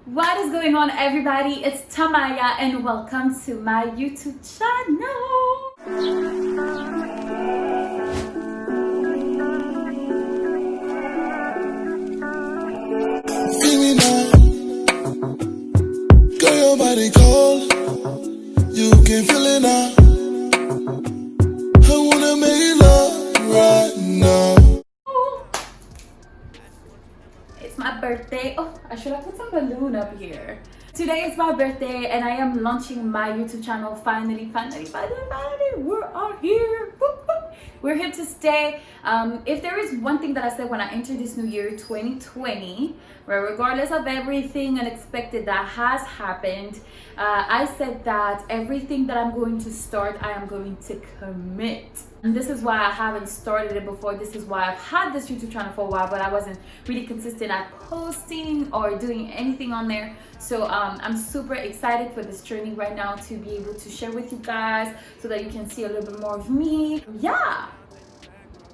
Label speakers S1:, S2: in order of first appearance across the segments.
S1: What is going on, everybody? It's Tamaya and welcome to my YouTube channel.
S2: Feel me now, got your body cold. You can feel it now. I wanna make love right now.
S1: It's my birthday. Oh, I should have put some balloon up here. Today is my birthday and I am launching my YouTube channel. Finally, we are here. Whoop, whoop. We're here to stay. If there is one thing that I said when I entered this new year 2020, where regardless of everything unexpected that has happened, I said that everything that I'm going to start, I am going to commit. And this is why I haven't started it before. This is why I've had this YouTube channel for a while, but I wasn't really consistent at posting or doing anything on there. So I'm super excited for this journey right now to be able to share with you guys so that you can see a little bit more of me. Yeah.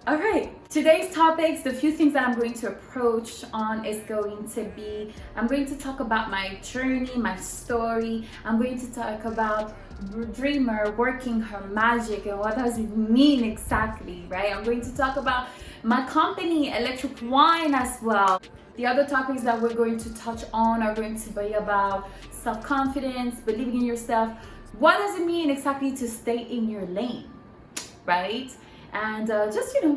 S1: All right, today's topics, the few things that I'm going to approach on is going to be, I'm going to talk about my journey, my story. I'm going to talk about dreamer working her magic and what does it mean exactly, right? I'm going to talk about my company, electrifying, as well. The other topics that we're going to touch on are going to be about self-confidence, believing in yourself. What does it mean exactly to stay in your lane, right? And just, little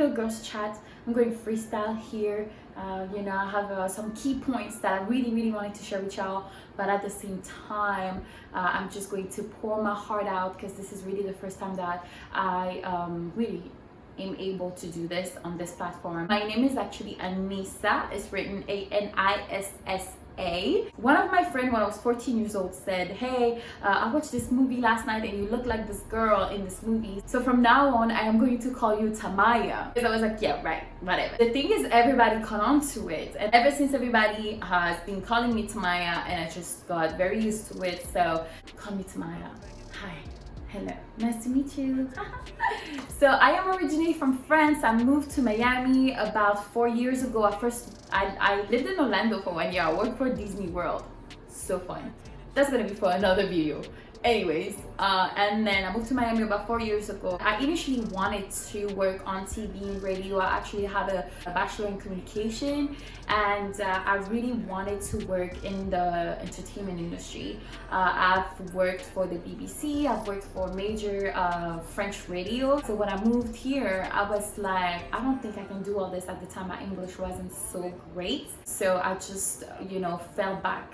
S1: girls chat. I'm going freestyle here. I have some key points that I really wanted to share with y'all, but at the same time, I'm just going to pour my heart out because this is really the first time that I really am able to do this on this platform. My name is actually Anissa. It's written Anissa. One of my friends when I was 14 years old said, hey, I watched this movie last night and you look like this girl in this movie. So from now on, I am going to call you Tamaya. Because I was like, yeah, right, whatever. The thing is, everybody caught on to it. And ever since, everybody has been calling me Tamaya and I just got very used to it. So call me Tamaya. Hi. Hello, nice to meet you. So I am originally from France. I moved to Miami about 4 years ago. At first, I lived in Orlando for 1 year. I worked for Disney World. So fun. That's gonna be for another video. Anyways, and then I moved to Miami about 4 years ago. I initially wanted to work on TV and radio. I actually had a bachelor in communication, and I really wanted to work in the entertainment industry. I've worked for the BBC, I've worked for major French radio. So when I moved here, I was like, I don't think I can do all this. At the time, my English wasn't so great. So I just, fell back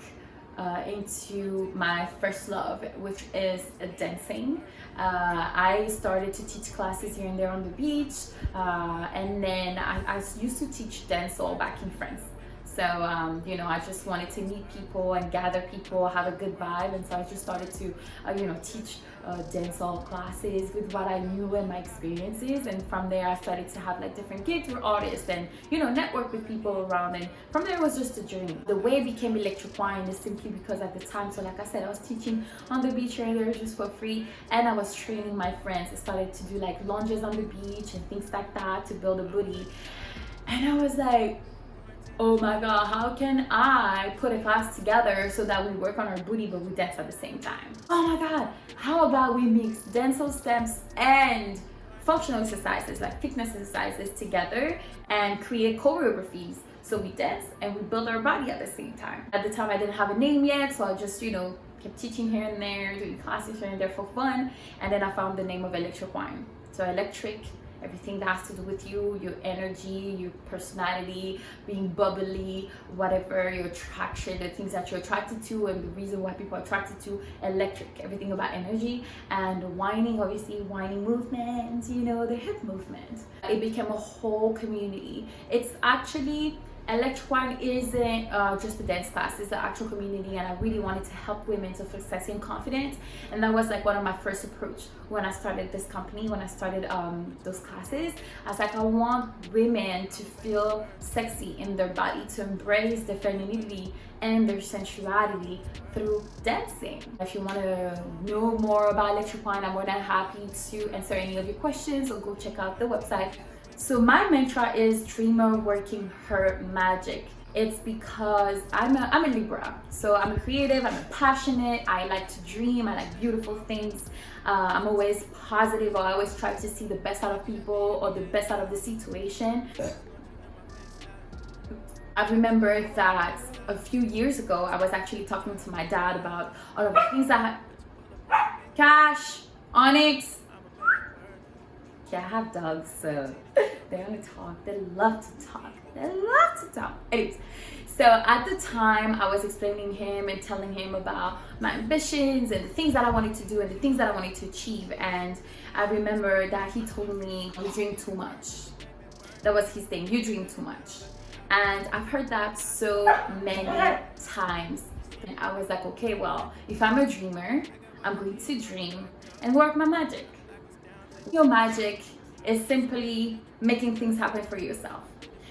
S1: into my first love, which is dancing. I started to teach classes here and there on the beach, and then I used to teach dancehall back in France. So, I just wanted to meet people and gather people, have a good vibe. And so I just started to, teach dancehall classes with what I knew and my experiences. And from there, I started to have like different gigs with artists and, network with people around. And from there, it was just a journey. The way it became electrifying is simply because at the time, so like I said, I was teaching on the beach here and there just for free. And I was training my friends. I started to do like lunges on the beach and things like that to build a booty. And I was like, oh my God, how can I put a class together so that we work on our booty but we dance at the same time? Oh my God, how about we mix dancehall steps and functional exercises like fitness exercises together and create choreographies? So we dance and we build our body at the same time. At the time, I didn't have a name yet, so I just, kept teaching here and there, doing classes here and there for fun. And then I found the name of electrifying. So electric, everything that has to do with you, your energy, your personality, being bubbly, whatever, your attraction, the things that you're attracted to and the reason why people are attracted to. Electric, everything about energy. And whining, obviously whining movement, the hip movement. It became a whole community. It's actually, Electrifying isn't just a dance class, it's the actual community, and I really wanted to help women to feel sexy and confident. And that was like one of my first approach when I started this company, when I started those classes. I was like, I want women to feel sexy in their body, to embrace their femininity and their sensuality through dancing. If you want to know more about Electrifying, I'm more than happy to answer any of your questions, or go check out the website. So my mantra is dreamer working her magic. It's because I'm a Libra, so I'm a creative, I'm a passionate, I like to dream, I like beautiful things. I'm always positive, or I always try to see the best out of people or the best out of the situation. I remember that a few years ago, I was actually talking to my dad about all of the things that Cash, Onyx. Yeah, I have dogs, so they only talk. They love to talk. They love to talk. Anyways, so at the time, I was explaining him and telling him about my ambitions and the things that I wanted to do and the things that I wanted to achieve. And I remember that he told me, "You dream too much." That was his thing. You dream too much. And I've heard that so many times. And I was like, okay, well, if I'm a dreamer, I'm going to dream and work my magic. Your magic is simply making things happen for yourself.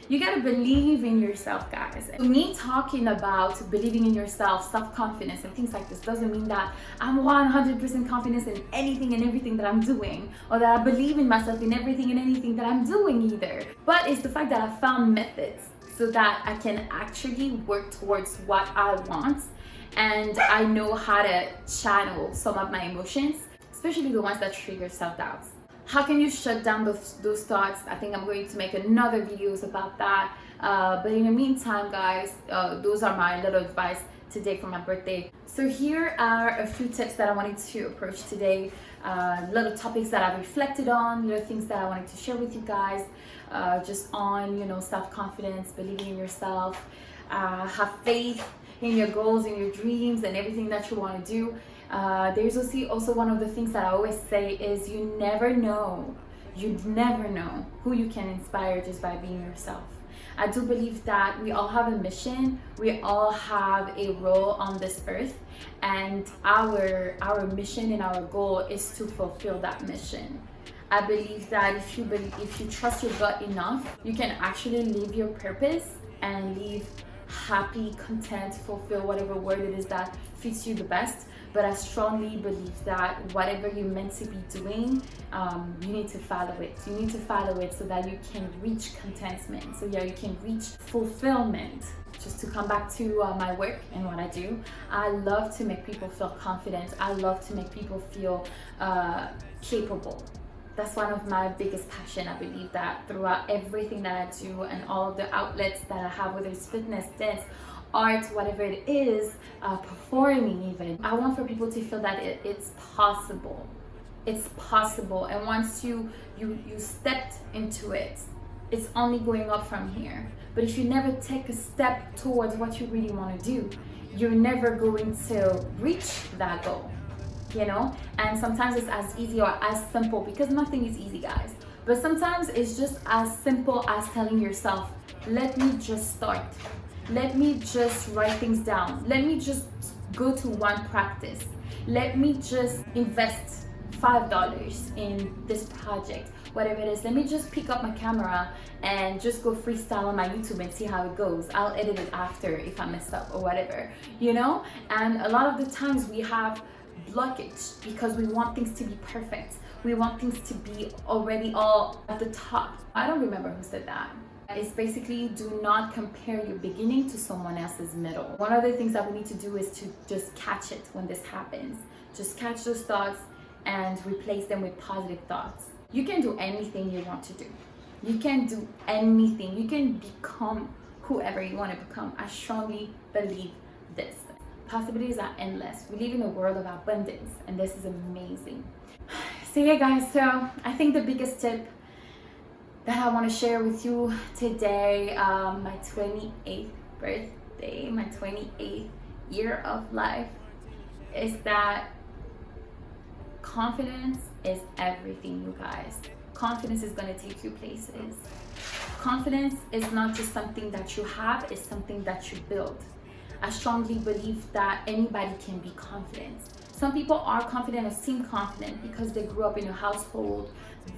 S1: You gotta believe in yourself, guys. Me talking about believing in yourself, self-confidence, and things like this doesn't mean that I'm 100% confident in anything and everything that I'm doing, or that I believe in myself in everything and anything that I'm doing either. But it's the fact that I found methods so that I can actually work towards what I want, and I know how to channel some of my emotions, especially the ones that trigger self-doubts. How can you shut down those thoughts? I think I'm going to make another videos about that. But in the meantime, guys, those are my little advice today for my birthday. So here are a few tips that I wanted to approach today. Little topics that I reflected on, little things that I wanted to share with you guys, just on, self-confidence, believing in yourself, have faith in your goals, in your dreams, and everything that you want to do. There's also one of the things that I always say is you never know who you can inspire just by being yourself. I do believe that we all have a mission, we all have a role on this earth, and our mission and our goal is to fulfill that mission. I believe that if you trust your gut enough, you can actually live your purpose and live happy, content, fulfill whatever word it is that fits you the best. But I strongly believe that whatever you're meant to be doing, you need to follow it. You need to follow it so that you can reach contentment. So yeah, you can reach fulfillment. Just to come back to my work and what I do, I love to make people feel confident. I love to make people feel capable. That's one of my biggest passion. I believe that throughout everything that I do and all of the outlets that I have, whether it's fitness, dance, art, whatever it is, performing even, I want for people to feel that it's possible. It's possible, and once you stepped into it, it's only going up from here. But if you never take a step towards what you really want to do, you're never going to reach that goal. And sometimes it's as easy or as simple, because nothing is easy, guys, but sometimes it's just as simple as telling yourself, let me just start, let me just write things down, let me just go to one practice, let me just invest $5 in this project, whatever it is. Let me just pick up my camera and just go freestyle on my YouTube and see how it goes. I'll edit it after if I mess up or whatever, and a lot of the times we have blockage because we want things to be perfect. We want things to be already all at the top. I don't remember who said that. It's basically, do not compare your beginning to someone else's middle. One of the things that we need to do is to just catch it when this happens. Just catch those thoughts and replace them with positive thoughts. You can do anything you want to do. You can do anything. You can become whoever you want to become. I strongly believe this. Possibilities are endless. We live in a world of abundance, and this is amazing. So yeah, guys, so I think the biggest tip that I want to share with you today, my 28th birthday, my 28th year of life, is that confidence is everything, you guys. Confidence is going to take you places. Confidence is not just something that you have, it's something that you build. I strongly believe that anybody can be confident. Some people are confident or seem confident because they grew up in a household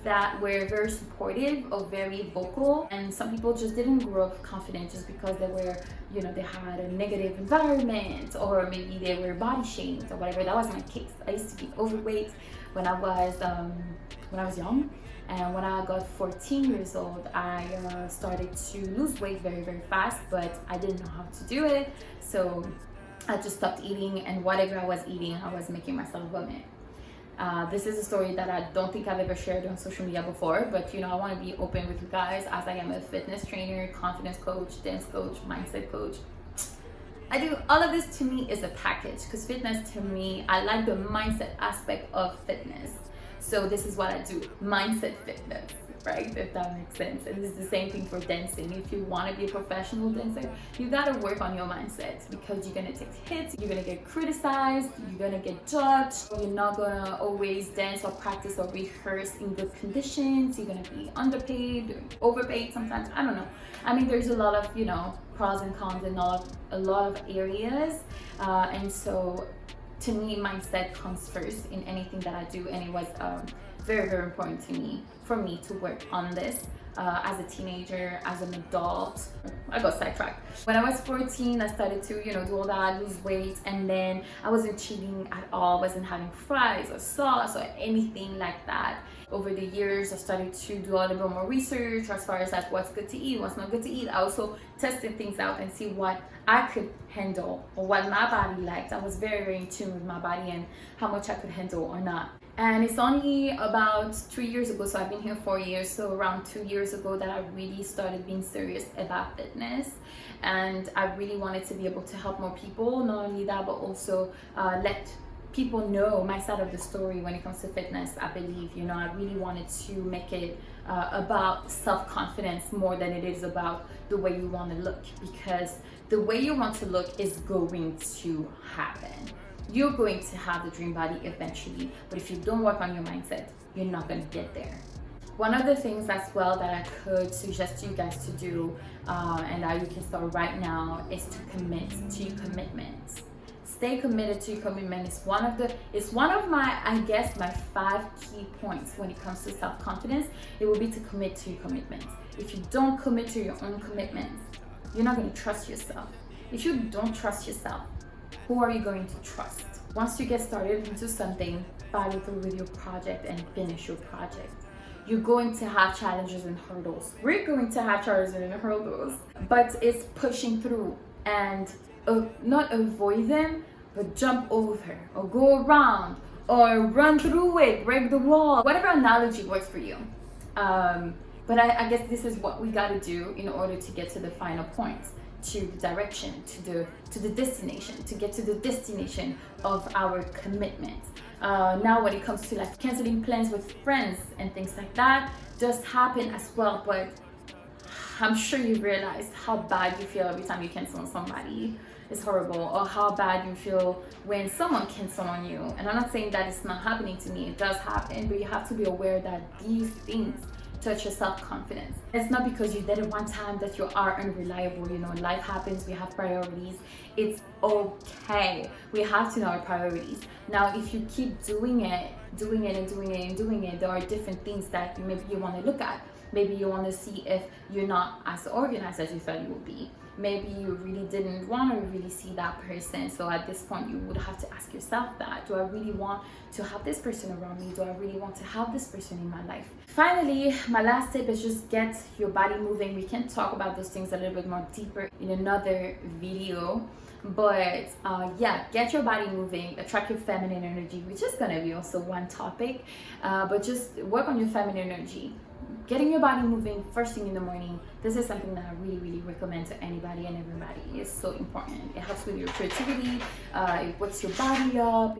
S1: that were very supportive or very vocal, and some people just didn't grow up confident just because they were, they had a negative environment, or maybe they were body shamed or whatever. That was my case. I used to be overweight when I was young, And when I got 14 years old, I started to lose weight very, very fast, but I didn't know how to do it. So I just stopped eating, and whatever I was eating, I was making myself vomit. This is a story that I don't think I've ever shared on social media before, but I want to be open with you guys, as I am a fitness trainer, confidence coach, dance coach, mindset coach. I do all of this. To me is a package, because fitness, to me, I like the mindset aspect of fitness. So this is what I do, mindset fitness, right? If that makes sense. And it's the same thing for dancing. If you want to be a professional dancer, you got to work on your mindset, because you're going to take hits, you're going to get criticized, you're going to get judged, you're not going to always dance or practice or rehearse in good conditions, you're going to be underpaid, overpaid sometimes, I don't know. I mean, there's a lot of, pros and cons in a lot of areas. And so to me, mindset comes first in anything that I do, and it was very, very important to me, for me to work on this as a teenager, as an adult. I got sidetracked. When I was 14, I started to, do all that, lose weight, and then I wasn't cheating at all, wasn't having fries or sauce or anything like that. Over the years, I started to do a little bit more research as far as what's good to eat, what's not good to eat. I also tested things out and see what I could handle or what my body liked. I was very, very in tune with my body and how much I could handle or not. And it's only about 3 years ago, so I've been here 4 years, so around 2 years ago, that I really started being serious about fitness. And I really wanted to be able to help more people. Not only that, but also let people know my side of the story when it comes to fitness. I believe, I really wanted to make it about self-confidence more than it is about the way you want to look, because the way you want to look is going to happen. You're going to have the dream body eventually, but if you don't work on your mindset, you're not going to get there. One of the things as well that I could suggest you guys to do, and that you can start right now, is to commit to your commitments. Stay committed to your commitment. It's one of my, I guess, my 5 key points when it comes to self-confidence. It will be to commit to your commitments. If you don't commit to your own commitments, you're not going to trust yourself. If you don't trust yourself, who are you going to trust? Once you get started into something, follow through with your project and finish your project. You're going to have challenges and hurdles. We're going to have challenges and hurdles, but it's pushing through and not avoid them, but jump over or go around or run through it, break the wall, whatever analogy works for you. But I guess this is what we got to do in order to get to the final point, to the direction, to the destination, to get to the destination of our commitment. Now when it comes to canceling plans with friends and things like that, just happen as well, but I'm sure you've realized how bad you feel every time you cancel on somebody. It's horrible. Or how bad you feel when someone cancels on you. And I'm not saying that it's not happening to me. It does happen, but you have to be aware that these things touch your self-confidence. It's not because you did it one time that you are unreliable. Life happens, we have priorities. It's okay. We have to know our priorities. Now, if you keep doing it, there are different things that maybe you want to look at. Maybe you want to see if you're not as organized as you thought you would be. Maybe you really didn't want to really see that person. So at this point, you would have to ask yourself that. Do I really want to have this person around me? Do I really want to have this person in my life? Finally, my last tip is just get your body moving. We can talk about those things a little bit more deeper in another video. But get your body moving, attract your feminine energy, which is going to be also one topic. But just work on your feminine energy. Getting your body moving first thing in the morning, this is something that I really, really recommend to anybody and everybody. It's so important. It helps with your creativity, it wakes your body up.